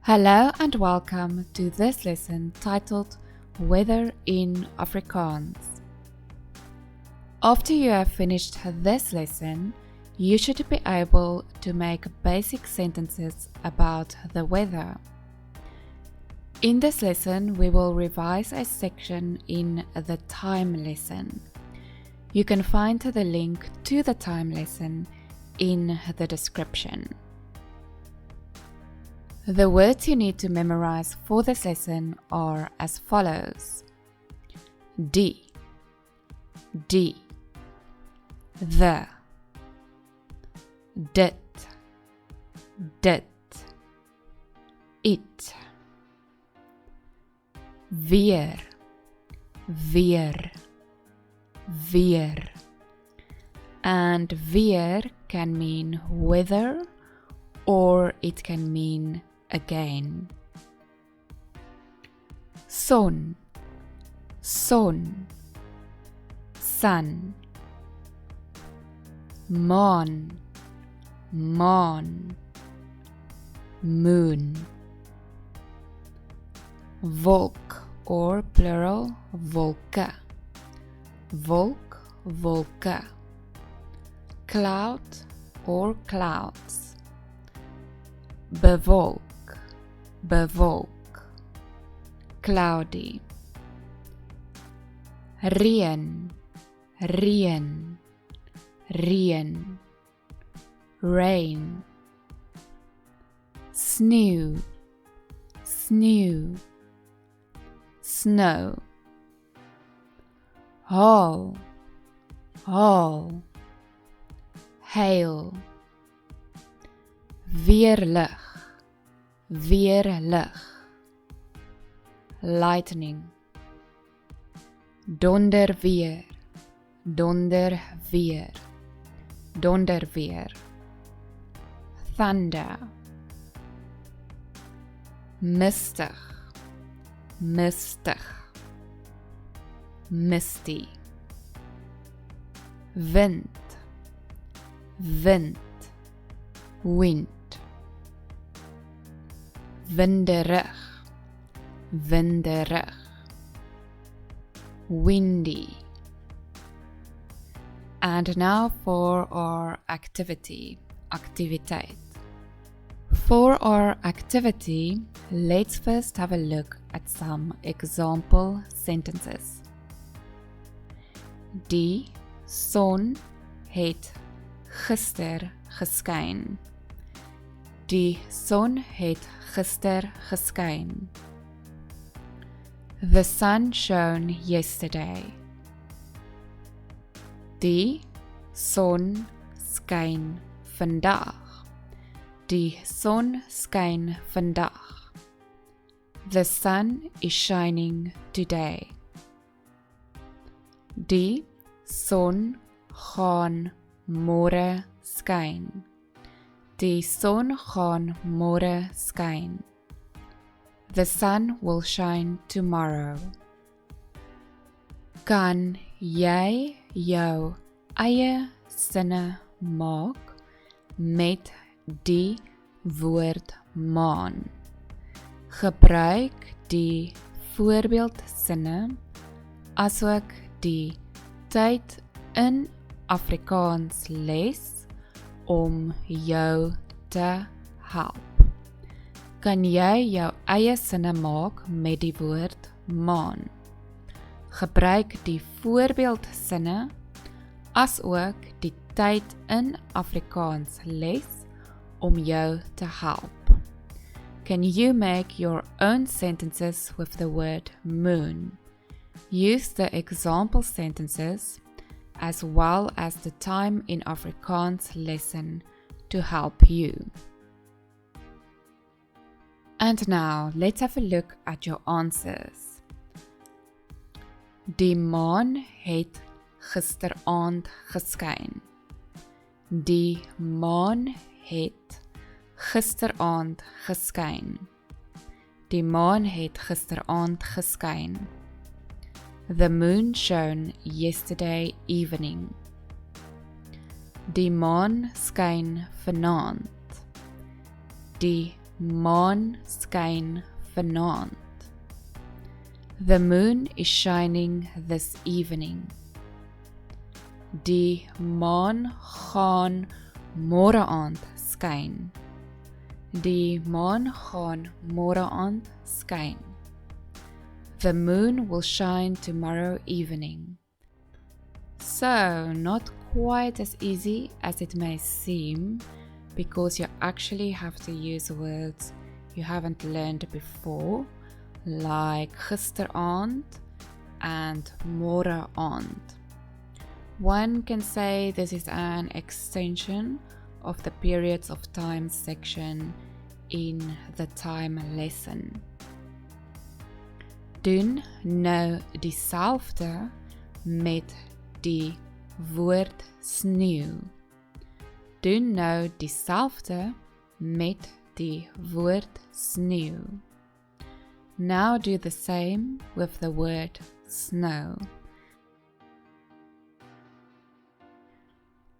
Hello and welcome to this lesson titled Weather in Afrikaans. After you have finished this lesson, you should be able to make basic sentences about the weather. In this lesson, we will revise a section in the time lesson. You can find the link to the time lesson in the description. The words you need to memorize for this lesson are as follows: die, die, the, dit, dit, it, weer, weer, weer. And weer can mean weather or it can mean again. Son, son, sun. Maan, maan, moon. Wolk or plural wolke, wolk, wolke. Cloud or clouds. Bewolk, bewolk, cloudy. Reën, reën, reën, rain. Sneeuw, sneeuw, snow. Haal, haal, hail. Weerlig, weerlig, lightning. Donderweer, donderweer, donderweer. Thunder. Mistig, mistig, misty. Wind, wind, wind. Winderig, winderig, windy. And now for our activiteit. For our activity, let's first have a look at some example sentences. Die son het gister geskyn. Die son het gister geskyn. The sun shone yesterday. Die son skyn vandag. Die son skyn vandag. The sun is shining today. Die son gaan môre skyn. Die son gaan môre skyn. The sun will shine tomorrow. Kan jy jou eie sinne maak met die woord maan? Gebruik die voorbeeldsinne asook die tyd in Afrikaans les om jou te help. Kan jy jou eie sinne maak met die woord maan? Gebruik die voorbeeldsinne asook die tyd in Afrikaans les om jou te help. Can you make your own sentences with the word moon? Use the example sentences as well as the time in Afrikaans lesson to help you. And now, let's have a look at your answers. Die maan het gisteraand geskyn. Die maan het gisteraand geskyn. Die maan het gisteraand geskyn. The moon shone yesterday evening. Die maan skyn vanaand. Die maan skyn vanaand. The moon is shining this evening. Die maan gaan môre aand skyn. Die maan gaan môre aand skyn. The moon will shine tomorrow evening. So, not quite as easy as it may seem, because you actually have to use words you haven't learned before, like gisteraand and môre aand. One can say this is an extension of the periods of time section in the time lesson. Doen nou dieselfde met die woord sneeu. Doen nou dieselfde met die woord sneeu. Now do the same with the word snow.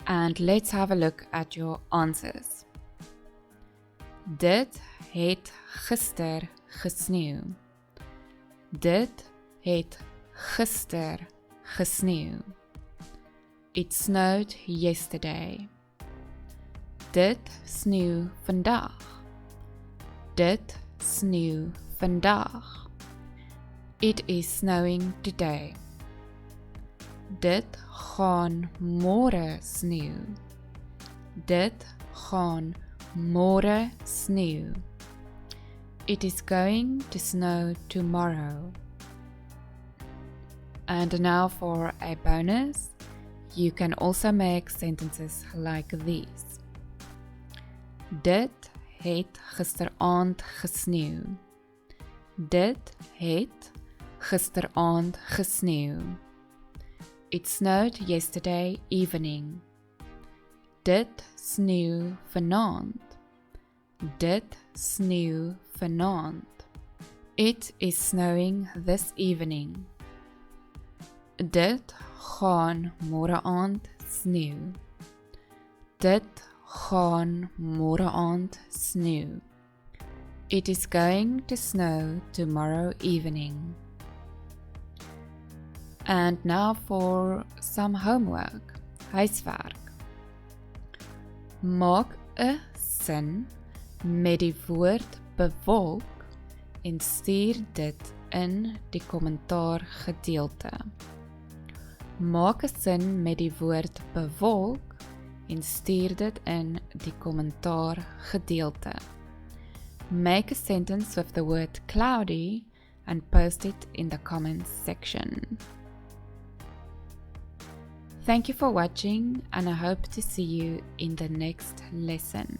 And let's have a look at your answers. Dit het gister gesneeu. Dit het gister gesneeu. It snowed yesterday. Dit sneeu vandag. Dit sneeu vandag. It is snowing today. Dit gaan môre sneeu. Dit gaan môre sneeu. It is going to snow tomorrow. And now for a bonus, you can also make sentences like these. Dit het gisteraand gesneeu. Dit het gisteraand gesneeu. It snowed yesterday evening. Dit sneeu vanaand. Dit sneeu vanaand. It is snowing this evening. Dit gaan môre aand sneeu. Dit gaan môre aand sneeu. It is going to snow tomorrow evening. And now for some homework, huiswerk. Maak 'n sin met die woord bewolk en stuur dit in die kommentaar gedeelte. Maak 'n sin met die woord bewolk en stuur dit in die kommentaar gedeelte. Make a sentence with the word cloudy and post it in the comments section. Thank you for watching, and I hope to see you in the next lesson.